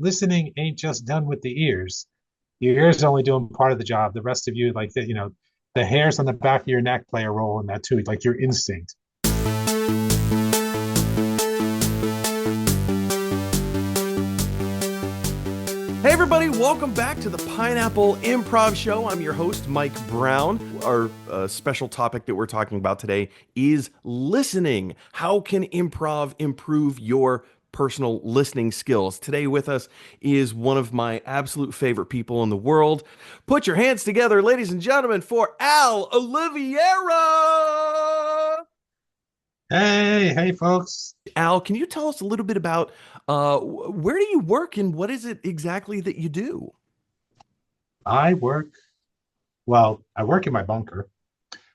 listening ain't just done with the ears. Your ears only doing part of the job. The rest of you, like the hairs on the back of your neck play a role in that too, like your instinct. Hey everybody, welcome back to the Pineapple Improv Show. I'm your host, Mike Brown. Our special topic that we're talking about today is listening. How can improv improve your personal listening skills? Today with us is one of my absolute favorite people in the world. Put your hands together, ladies and gentlemen, for Oliveira! Hey, folks. Al, can you tell us a little bit about where do you work and what is it exactly that you do? I work, I work in my bunker,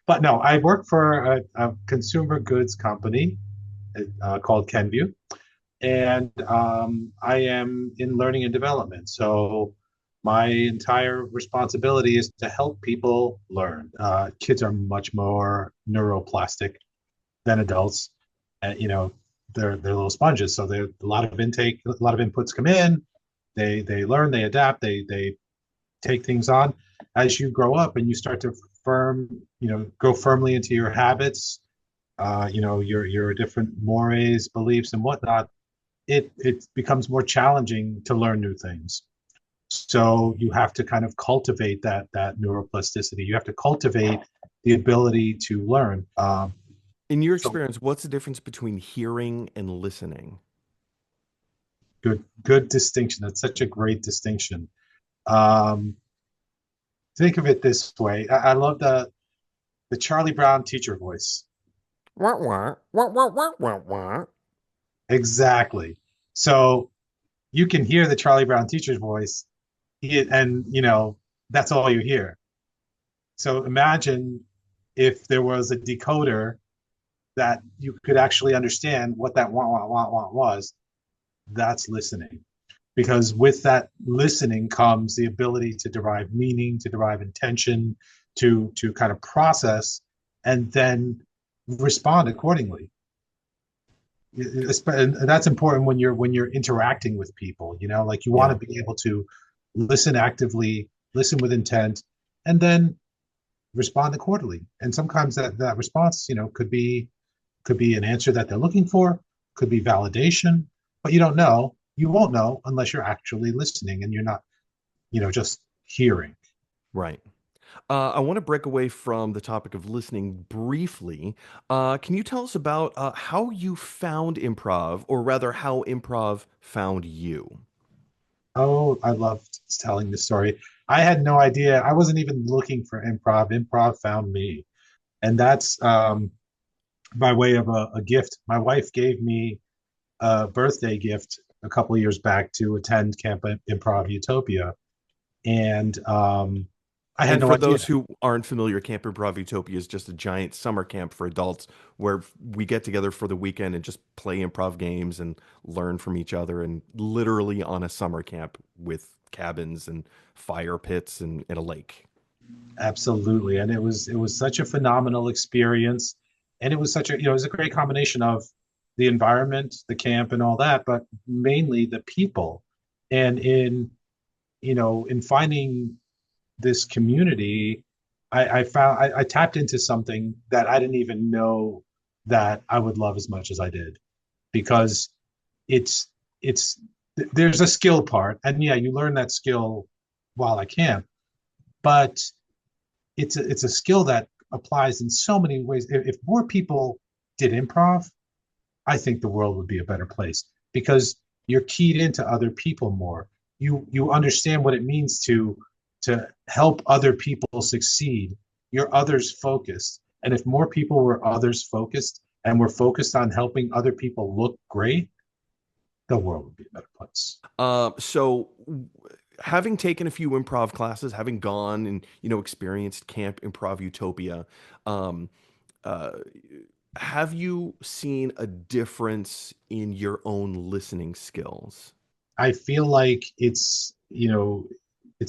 but no, I work for a consumer goods company called Kenview, and I am in learning and development. So my entire responsibility is to help people learn. Kids are much more neuroplastic than adults. They're little sponges, so they're a lot of intake, a lot of inputs come in. They learn, they adapt, they take things on. As you grow up and you start to go firmly into your habits, your different mores, beliefs, and whatnot, it becomes more challenging to learn new things. So you have to kind of cultivate that neuroplasticity. You have to cultivate the ability to learn. In your So experience, what's the difference between hearing and listening? good distinction. That's such a great distinction. Um, think of it this way. I love the Charlie Brown teacher voice. Wah, wah, wah, wah, wah, wah, wah. Exactly. So you can hear the Charlie Brown teacher's voice, and that's all you hear. So imagine if there was a decoder that you could actually understand what that wah wah wah wah was. That's listening. Because with that listening comes the ability to derive meaning, to derive intention, to kind of process and then respond accordingly. And that's important when you're interacting with people. Like you want Yeah, to be able to listen actively, listen with intent, and then respond accordingly. And sometimes that response, could be an answer that they're looking for, could be validation, but you don't know. You won't know unless you're actually listening and you're not, just hearing. right. I want to break away from the topic of listening briefly. Can you tell us about how you found improv, or rather, how improv found you? Oh, I love telling this story. I had no idea. I wasn't even looking for improv. Improv found me. And that's by way of a gift. My wife gave me a birthday gift a couple of years back to attend Camp Improv Utopia. And I had And no for idea. those who aren't familiar, Camp Improv Utopia is just a giant summer camp for adults where we get together for the weekend and just play improv games and learn from each other, and literally on a summer camp with cabins and fire pits and a lake. Absolutely. And it was such a phenomenal experience. And it was it was a great combination of the environment, the camp and all that, but mainly the people. And in finding this community, I tapped into something that I didn't even know that I would love as much as I did, because it's it's there's a skill part, and yeah, you learn that skill while I camp, but it's a skill that applies in so many ways. If more people did improv, I think the world would be a better place, because you're keyed into other people more. You understand what it means to help other people succeed. You're others focused. And if more people were others focused and were focused on helping other people look great, the world would be a better place. So having taken a few improv classes, having gone and experienced Camp Improv Utopia, um, uh, have you seen a difference in your own listening skills? I feel like it's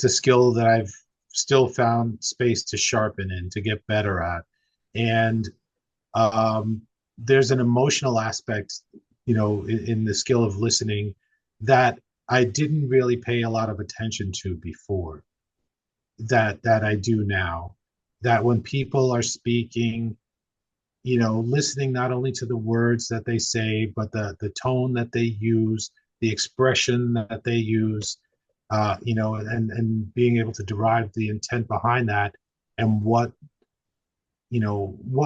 a skill that I've still found space to sharpen and to get better at. And um, there's an emotional aspect, in the skill of listening that I didn't really pay a lot of attention to before that I do now. That when people are speaking, listening not only to the words that they say, but the tone that they use, the expression that they use, and being able to derive the intent behind that, and what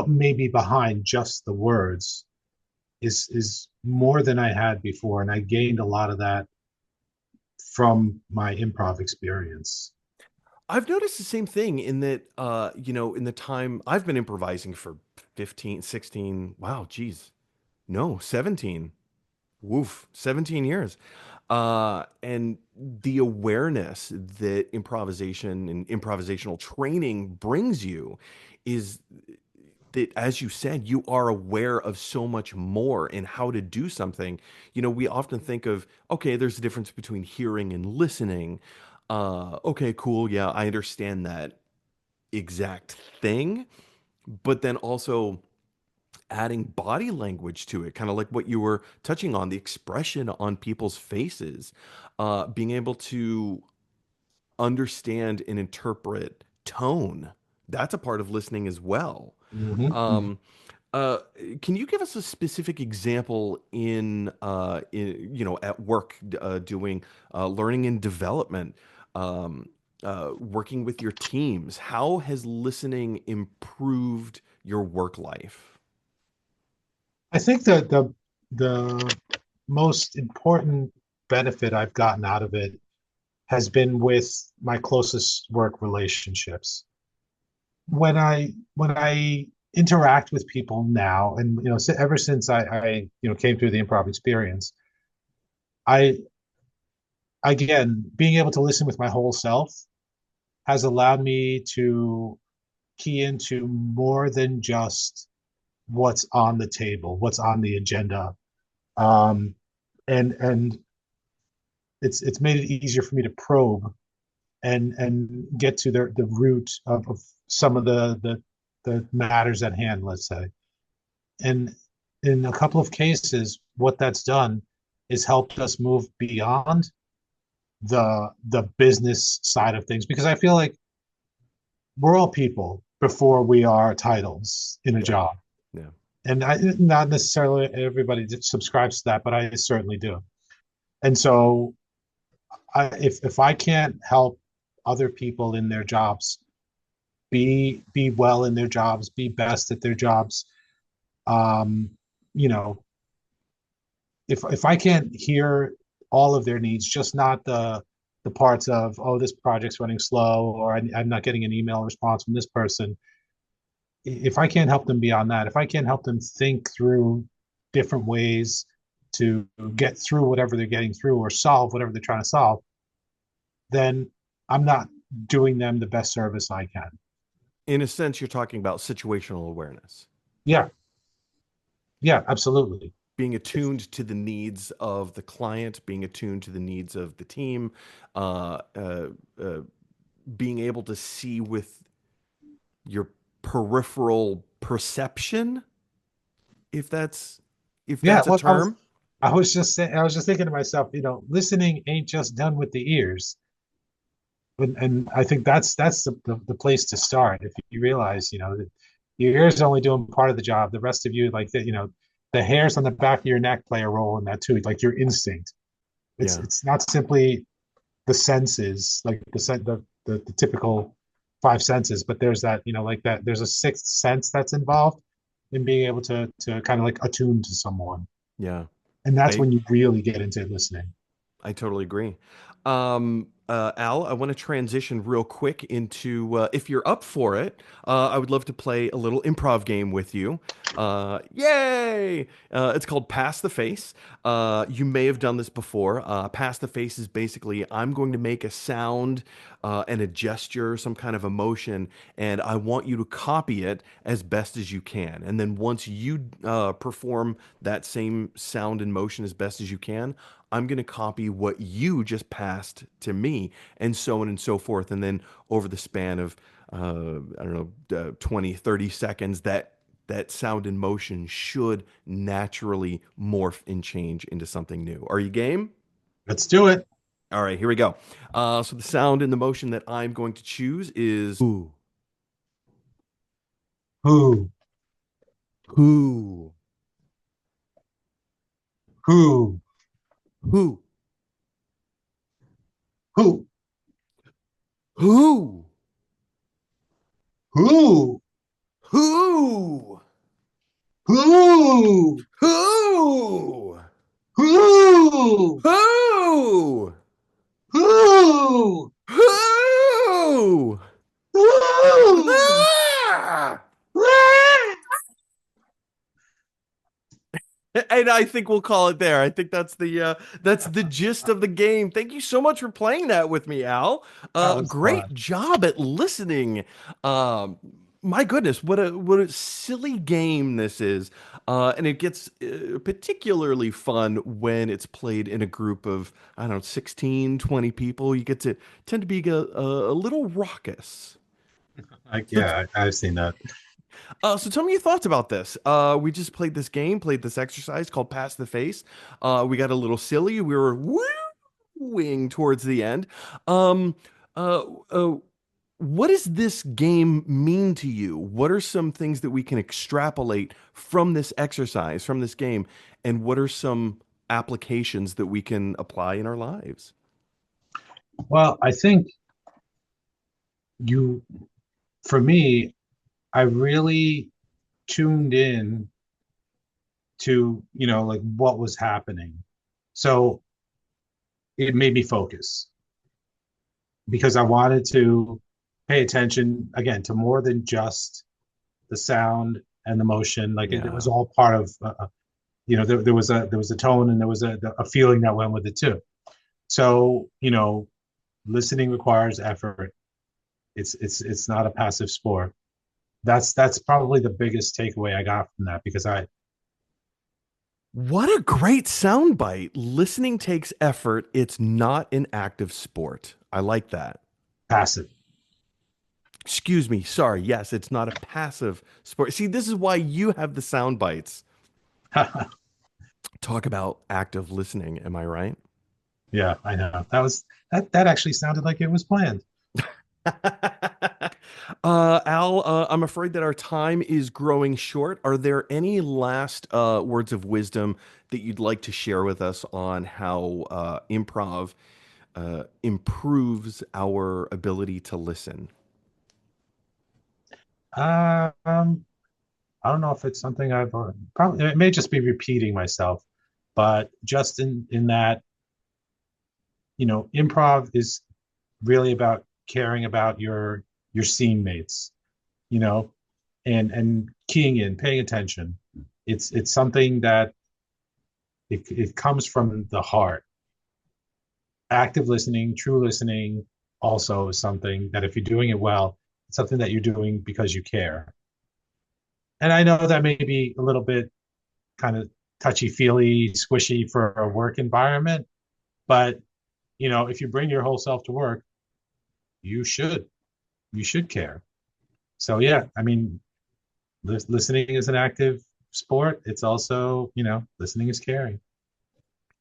may be behind just the words is more than I had before, and I gained a lot of that from my improv experience. I've noticed the same thing in that, in the time I've been improvising for 15, 16, wow, geez, no, 17, woof, 17 years. And the awareness that improvisation and improvisational training brings you is that, as you said, you are aware of so much more in how to do something. We often think of, okay, there's a difference between hearing and listening. Okay, cool. Yeah, I understand that exact thing. But then also adding body language to it, kind of like what you were touching on, the expression on people's faces, being able to understand and interpret tone. That's a part of listening as well. Mm-hmm. Um, uh, can you give us a specific example at work, doing learning and development, working with your teams? How has listening improved your work life? I think that the most important benefit I've gotten out of it has been with my closest work relationships. When I interact with people now, and ever since I came through the improv experience, I again being able to listen with my whole self has allowed me to key into more than just what's on the table, what's on the agenda, um, and it's made it easier for me to probe and get to the root of some of the matters at hand, let's say. And in a couple of cases, what that's done is helped us move beyond the business side of things, because I feel like we're all people before we are titles in a Yeah, job. yeah, And not necessarily everybody subscribes to that, but I certainly do. And so if I can't help other people in their jobs be well in their jobs, be best at their jobs, um, you know, if I can't hear all of their needs, just not the parts of, oh, this project's running slow, or I'm not getting an email response from this person. If I can't help them beyond that, if I can't help them think through different ways to get through whatever they're getting through or solve whatever they're trying to solve, then I'm not doing them the best service I can. in a sense, you're talking about situational awareness, Yeah, yeah, absolutely. being It's, attuned to the needs of the client, being attuned to the needs of the team, uh, uh, uh, being able to see with your peripheral perception, if that's if yeah, that's a well, term. I was just thinking to myself, listening ain't just done with the ears. And I think that's the place to start. If you realize, that your ears are only doing part of the job. The rest of you, like the hairs on the back of your neck play a role in that too, like your instinct. It's Yeah. it's not simply the senses, like the typical five senses, but there's that, like that there's a sixth sense that's involved in being able to kind of like attune to someone. Yeah. And that's I when you really get into listening. I totally agree. Al, I want to transition real quick into, if you're up for it, I would love to play a little improv game with you. Yay! It's called Pass the Face. You may have done this before. Pass the Face is basically, I'm going to make a sound and a gesture, some kind of emotion, and I want you to copy it as best as you can. And then once you perform that same sound and motion as best as you can, I'm going to copy what you just passed to me, and so on and so forth. And then over the span of, I don't know, 20, 30 seconds, that sound and motion should naturally morph and change into something new. Are you game? Let's do it. All right, here we go. So the sound and the motion that I'm going to choose is ooh, Who, ooh, who, ooh, who, ooh, who, ooh, who, ooh, who, ooh, who, ooh. who, Ah! who. And I think we'll call it there. I think that's the gist of the game. Thank you so much for playing that with me, Al. That was Great fun. job at listening. Um, my goodness, what a silly game this is. And it gets particularly fun when it's played in a group of, I don't know, 16, 20 people. You get to tend to be a little raucous. Like, So yeah, I've seen that. so tell me your thoughts about this. We just played this game, played this exercise called Pass the Face. We got a little silly. We were wooing towards the end. Um, uh, uh, what does this game mean to you? What are some things that we can extrapolate from this exercise, from this game? And what are some applications that we can apply in our lives? Well, I think you, for me, I really tuned in to, like what was happening. So it made me focus because I wanted to pay attention again to more than just the sound and the motion. Like it was Yeah. all part of, there was a tone and there was a feeling that went with it too. So, listening requires effort. It's not a passive sport. That's probably the biggest takeaway I got from that because I What a great soundbite. Listening takes effort. It's not an active sport. I like that. passive. Excuse me. Sorry. Yes, it's not a passive sport. See, this is why you have the sound bites. Talk about active listening. Am I right? Yeah, I know. That actually sounded like it was planned. Al, I'm afraid that our time is growing short. Are there any last words of wisdom that you'd like to share with us on how improv improves our ability to listen? Um, I don't know if it's something I've probably it may just be repeating myself, but just in that, improv is really about caring about your scene mates, you know, and keying in, paying attention. It's something that it comes from the heart. Active listening, true listening also is something that if you're doing it well, it's something that you're doing because you care. And I know that may be a little bit kind of touchy feely, squishy for a work environment, but if you bring your whole self to work, you should you should care. So yeah, I mean, listening is an active sport. It's also, listening is caring.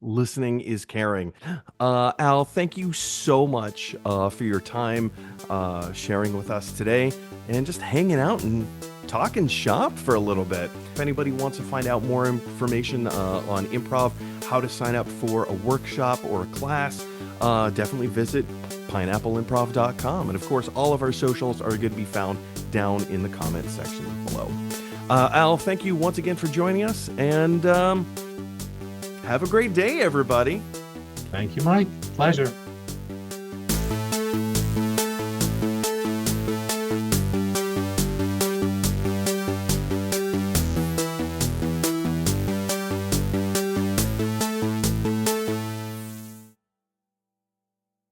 Listening is caring. Al, thank you so much for your time sharing with us today and just hanging out and talking shop for a little bit. If anybody wants to find out more information on improv, how to sign up for a workshop or a class, definitely visit pineappleimprov.com. And of course, all of our socials are going to be found down in the comments section below. Al, thank you once again for joining us. And have a great day, everybody. Thank you, Mike. Pleasure.